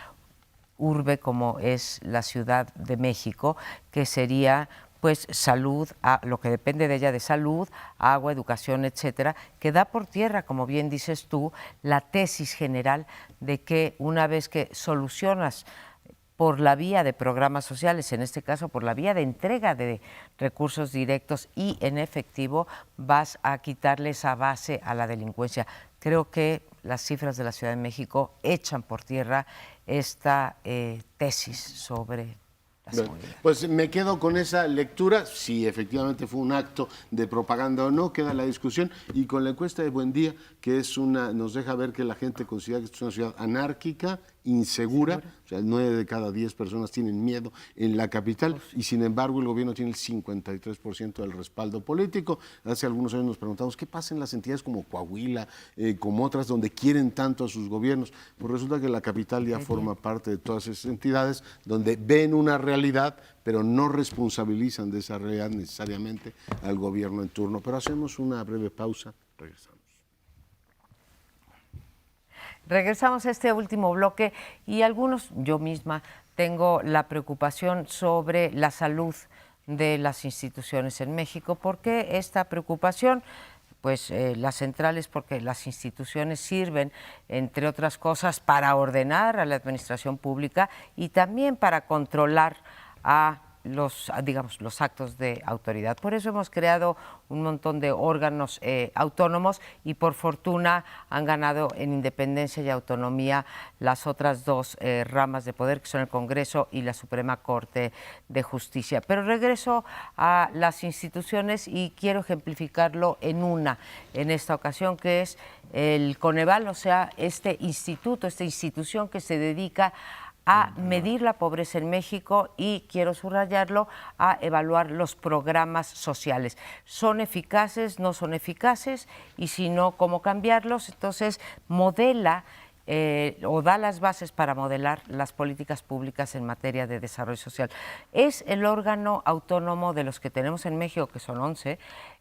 urbe como es la Ciudad de México, que sería pues salud, lo que depende de ella de salud, agua, educación, etcétera, que da por tierra, como bien dices tú, la tesis general de que una vez que solucionas por la vía de programas sociales, en este caso por la vía de entrega de recursos directos y en efectivo, vas a quitarle esa base a la delincuencia. Creo que las cifras de la Ciudad de México echan por tierra esta tesis sobre Bueno, pues me quedo con esa lectura, si efectivamente fue un acto de propaganda o no, queda la discusión, y con la encuesta de Buen Día, que es nos deja ver que la gente considera que esto es una ciudad anárquica, insegura, o sea, 9 de cada 10 personas tienen miedo en la capital, y sin embargo el gobierno tiene el 53% del respaldo político. Hace algunos años nos preguntamos qué pasa en las entidades como Coahuila, como otras, donde quieren tanto a sus gobiernos. Pues resulta que la capital ya forma parte de todas esas entidades, donde ven una realidad, pero no responsabilizan de esa realidad necesariamente al gobierno en turno. Pero hacemos una breve pausa, regresamos. Regresamos a este último bloque y algunos, yo misma, tengo la preocupación sobre la salud de las instituciones en México. ¿Por qué esta preocupación? Pues las centrales, porque las instituciones sirven, entre otras cosas, para ordenar a la administración pública y también para controlar a los actos de autoridad. Por eso hemos creado un montón de órganos autónomos y por fortuna han ganado en independencia y autonomía las otras dos ramas de poder, que son el Congreso y la Suprema Corte de Justicia. Pero regreso a las instituciones y quiero ejemplificarlo en esta ocasión, que es el Coneval, o sea, esta institución que se dedica a medir la pobreza en México y, quiero subrayarlo, a evaluar los programas sociales. ¿Son eficaces, no son eficaces? Y si no, ¿cómo cambiarlos? Entonces, modela o da las bases para modelar las políticas públicas en materia de desarrollo social. Es el órgano autónomo de los que tenemos en México, que son 11,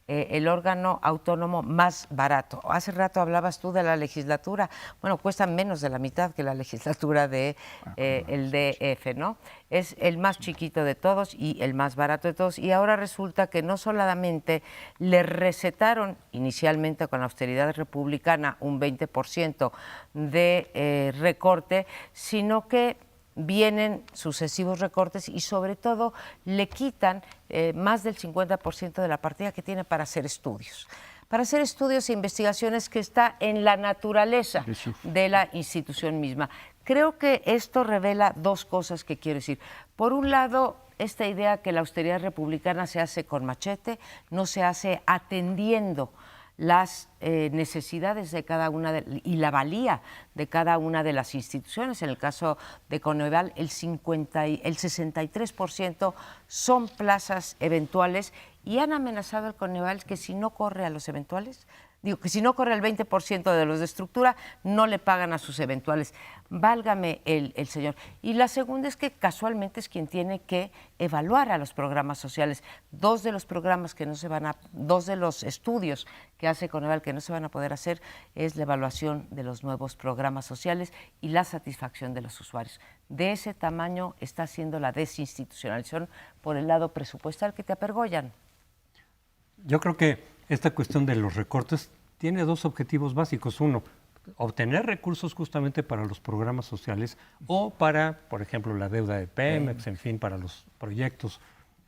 el órgano autónomo más barato. Hace rato hablabas tú de la legislatura. Bueno, cuesta menos de la mitad que la legislatura de el DF, ¿no? Es el más chiquito de todos y el más barato de todos. Y ahora resulta que no solamente le recetaron inicialmente con la austeridad republicana un 20% de recorte, sino que vienen sucesivos recortes y sobre todo le quitan más del 50% de la partida que tiene para hacer estudios. Para hacer estudios e investigaciones que está en la naturaleza de la institución misma. Creo que esto revela dos cosas que quiero decir. Por un lado, esta idea que la austeridad republicana se hace con machete, no se hace atendiendo las necesidades de cada una y la valía de cada una de las instituciones. En el caso de Coneval, el 63% son plazas eventuales y han amenazado al Coneval que si no corre a los eventuales, que si no corre el 20% de los de estructura, no le pagan a sus eventuales. Válgame el señor. Y la segunda es que casualmente es quien tiene que evaluar a los programas sociales. Dos de los estudios que hace Coneval que no se van a poder hacer es la evaluación de los nuevos programas sociales y la satisfacción de los usuarios. De ese tamaño está siendo la desinstitucionalización por el lado presupuestal que te apergollan. Yo creo que esta cuestión de los recortes tiene dos objetivos básicos. Uno, obtener recursos justamente para los programas sociales o para, por ejemplo, la deuda de Pemex, en fin, para los proyectos,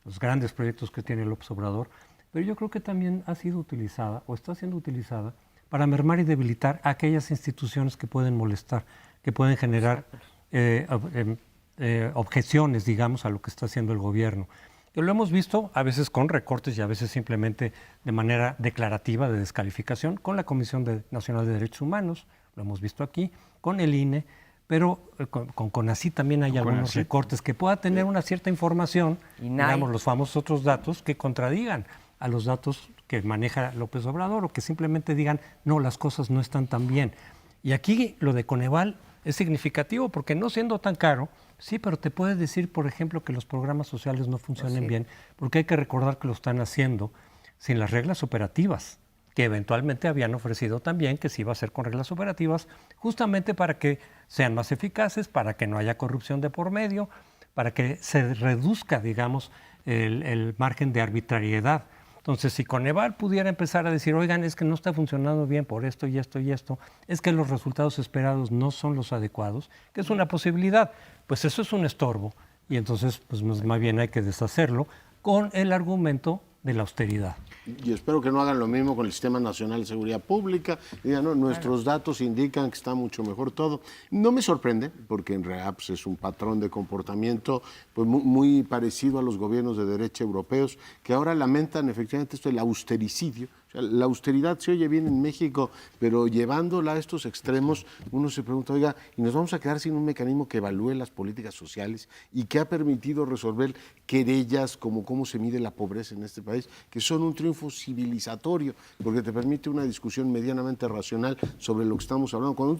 los grandes proyectos que tiene López Obrador. Pero yo creo que también ha sido utilizada o está siendo utilizada para mermar y debilitar a aquellas instituciones que pueden molestar, que pueden generar objeciones, digamos, a lo que está haciendo el gobierno. Que lo hemos visto a veces con recortes y a veces simplemente de manera declarativa de descalificación con la Comisión Nacional de Derechos Humanos, lo hemos visto aquí, con el INE, pero con CONACYT también hay algunos recortes que pueda tener una cierta información, digamos los famosos otros datos que contradigan a los datos que maneja López Obrador o que simplemente digan, no, las cosas no están tan bien. Y aquí lo de Coneval es significativo porque no siendo tan caro, sí, pero te puede decir, por ejemplo, que los programas sociales no funcionen bien, porque hay que recordar que lo están haciendo sin las reglas operativas, que eventualmente habían ofrecido también que se iba a hacer con reglas operativas, justamente para que sean más eficaces, para que no haya corrupción de por medio, para que se reduzca, digamos, el margen de arbitrariedad. Entonces, si Coneval pudiera empezar a decir, oigan, es que no está funcionando bien por esto y esto y esto, es que los resultados esperados no son los adecuados, que es una posibilidad, pues eso es un estorbo. Y entonces, pues más bien hay que deshacerlo con el argumento de la austeridad. Y espero que no hagan lo mismo con el Sistema Nacional de Seguridad Pública. Digan, no, nuestros datos indican que está mucho mejor todo. No me sorprende, porque en realidad pues, es un patrón de comportamiento pues, muy parecido a los gobiernos de derecha europeos, que ahora lamentan efectivamente esto del austericidio. O sea, la austeridad se oye bien en México, pero llevándola a estos extremos, uno se pregunta, oiga, ¿y nos vamos a quedar sin un mecanismo que evalúe las políticas sociales y que ha permitido resolver querellas como cómo se mide la pobreza en este país, que son un triunfo civilizatorio, porque te permite una discusión medianamente racional sobre lo que estamos hablando? Cuando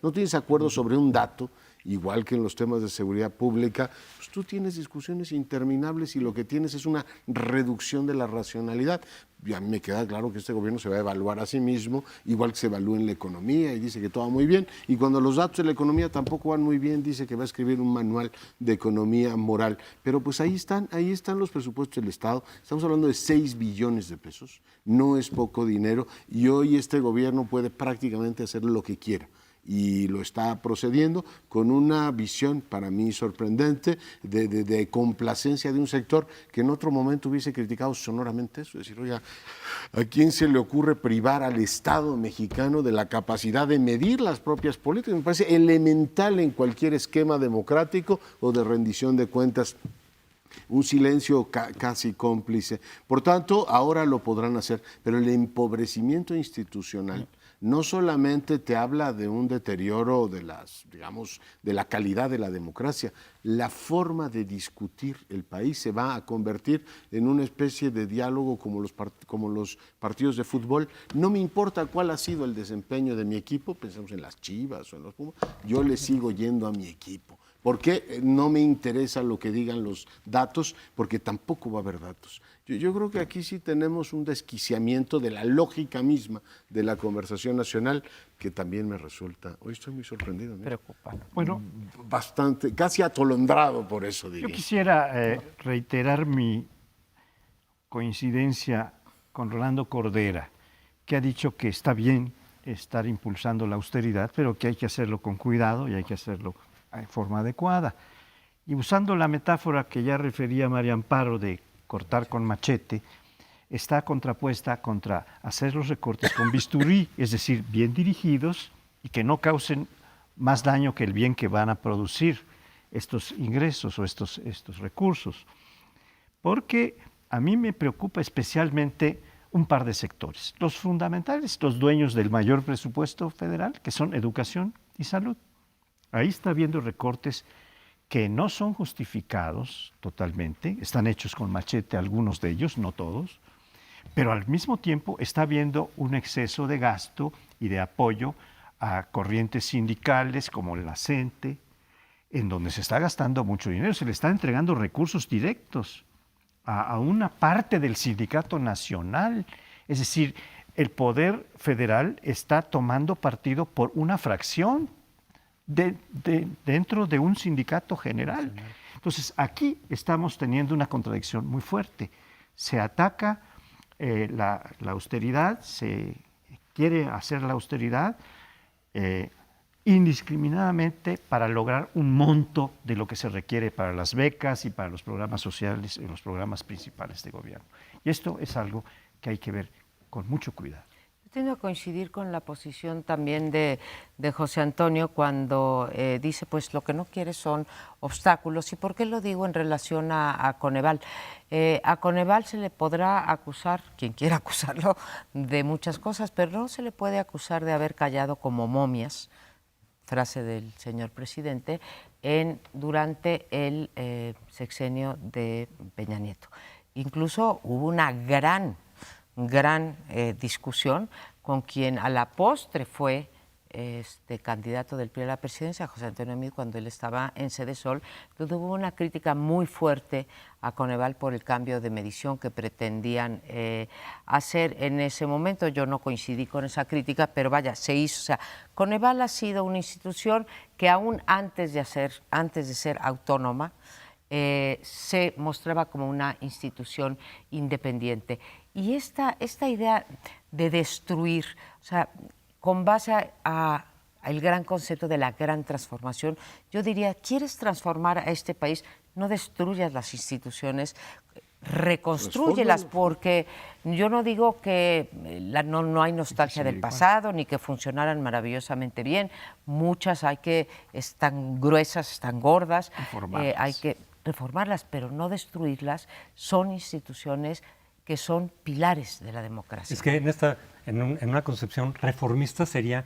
no tienes acuerdo sobre un dato, igual que en los temas de seguridad pública, pues tú tienes discusiones interminables y lo que tienes es una reducción de la racionalidad. Y a mí me queda claro que este gobierno se va a evaluar a sí mismo, igual que se evalúa en la economía y dice que todo va muy bien. Y cuando los datos de la economía tampoco van muy bien, dice que va a escribir un manual de economía moral. Pero pues ahí están los presupuestos del Estado. Estamos hablando de 6 billones de pesos. No es poco dinero y hoy este gobierno puede prácticamente hacer lo que quiera. Y lo está procediendo con una visión para mí sorprendente de complacencia de un sector que en otro momento hubiese criticado sonoramente eso, es decir, oiga, ¿a quién se le ocurre privar al Estado mexicano de la capacidad de medir las propias políticas? Me parece elemental en cualquier esquema democrático o de rendición de cuentas. Un silencio casi cómplice. Por tanto, ahora lo podrán hacer, pero el empobrecimiento institucional no solamente te habla de un deterioro de de la calidad de la democracia, la forma de discutir el país se va a convertir en una especie de diálogo como los partidos de fútbol. No me importa cuál ha sido el desempeño de mi equipo, pensemos en las Chivas o en los Pumas, yo le sigo yendo a mi equipo. ¿Por qué no me interesa lo que digan los datos? Porque tampoco va a haber datos. Yo creo que aquí sí tenemos un desquiciamiento de la lógica misma de la conversación nacional que también me resulta, hoy estoy muy sorprendido. Preocupante. Bueno, bastante, casi atolondrado por eso, diría. Yo quisiera reiterar mi coincidencia con Rolando Cordera, que ha dicho que está bien estar impulsando la austeridad, pero que hay que hacerlo con cuidado y hay que hacerlo en forma adecuada. Y usando la metáfora que ya refería María Amparo de cortar con machete, está contrapuesta contra hacer los recortes con bisturí, es decir, bien dirigidos y que no causen más daño que el bien que van a producir estos ingresos o estos recursos. Porque a mí me preocupa especialmente un par de sectores. Los fundamentales, los dueños del mayor presupuesto federal, que son educación y salud. Ahí está habiendo recortes que no son justificados totalmente, están hechos con machete algunos de ellos, no todos, pero al mismo tiempo está habiendo un exceso de gasto y de apoyo a corrientes sindicales como la CENTE, en donde se está gastando mucho dinero, se le está entregando recursos directos a una parte del sindicato nacional, es decir, el poder federal está tomando partido por una fracción dentro de un sindicato general. Entonces, aquí estamos teniendo una contradicción muy fuerte. Se ataca la austeridad, se quiere hacer la austeridad indiscriminadamente para lograr un monto de lo que se requiere para las becas y para los programas sociales y los programas principales de gobierno. Y esto es algo que hay que ver con mucho cuidado. Tiendo a coincidir con la posición también de José Antonio cuando dice, pues lo que no quiere son obstáculos. ¿Y por qué lo digo en relación a Coneval? A Coneval se le podrá acusar, quien quiera acusarlo, de muchas cosas, pero no se le puede acusar de haber callado como momias, frase del señor presidente, durante el sexenio de Peña Nieto. Incluso hubo una gran discusión con quien a la postre fue candidato del PRI a la presidencia, José Antonio Meade, cuando él estaba en Sede Sol, donde hubo una crítica muy fuerte a Coneval por el cambio de medición que pretendían hacer en ese momento. Yo no coincidí con esa crítica, pero vaya, se hizo. O sea, Coneval ha sido una institución que aún antes de ser autónoma, se mostraba como una institución independiente. Y esta idea de destruir, o sea, con base al gran concepto de la gran transformación, yo diría, ¿quieres transformar a este país? No destruyas las instituciones, reconstrúyelas, porque yo no digo que no hay nostalgia del pasado, ni que funcionaran maravillosamente bien. Muchas están gruesas, están gordas, hay que reformarlas, pero no destruirlas. Son instituciones que son pilares de la democracia. Es que en una concepción reformista sería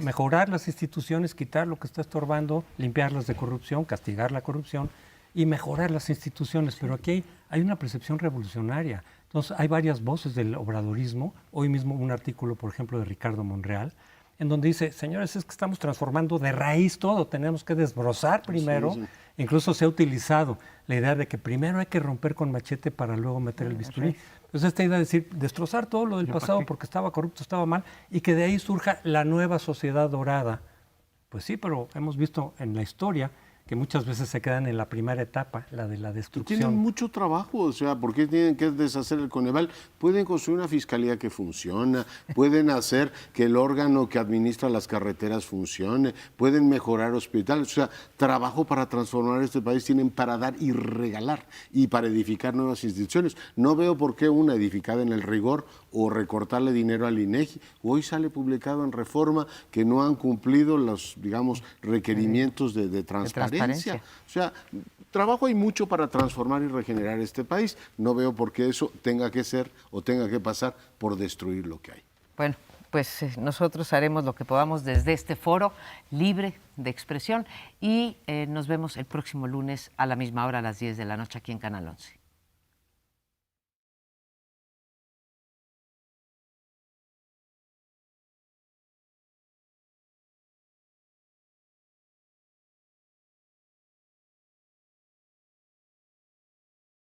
mejorar las instituciones, quitar lo que está estorbando, limpiarlas de corrupción, castigar la corrupción y mejorar las instituciones. Pero aquí hay una percepción revolucionaria. Entonces, hay varias voces del obradorismo. Hoy mismo un artículo, por ejemplo, de Ricardo Monreal, en donde dice, señores, es que estamos transformando de raíz todo, tenemos que desbrozar primero. Sí. Incluso se ha utilizado la idea de que primero hay que romper con machete para luego meter el bisturí. Entonces, esta idea de decir, destrozar todo lo del pasado porque estaba corrupto, estaba mal, y que de ahí surja la nueva sociedad dorada. Pues sí, pero hemos visto en la historia que muchas veces se quedan en la primera etapa, la de la destrucción. Tienen mucho trabajo, o sea, ¿por qué tienen que deshacer el Coneval? Pueden construir una fiscalía que funciona, pueden hacer que el órgano que administra las carreteras funcione, pueden mejorar hospitales, o sea, trabajo para transformar este país tienen para dar y regalar y para edificar nuevas instituciones. No veo por qué una edificada en el rigor o recortarle dinero al INEGI. Hoy sale publicado en Reforma que no han cumplido los, digamos, requerimientos de transparencia. O sea, trabajo hay mucho para transformar y regenerar este país. No veo por qué eso tenga que ser o tenga que pasar por destruir lo que hay. Bueno, pues nosotros haremos lo que podamos desde este foro libre de expresión y nos vemos el próximo lunes a la misma hora, a las 10 de la noche aquí en Canal 11.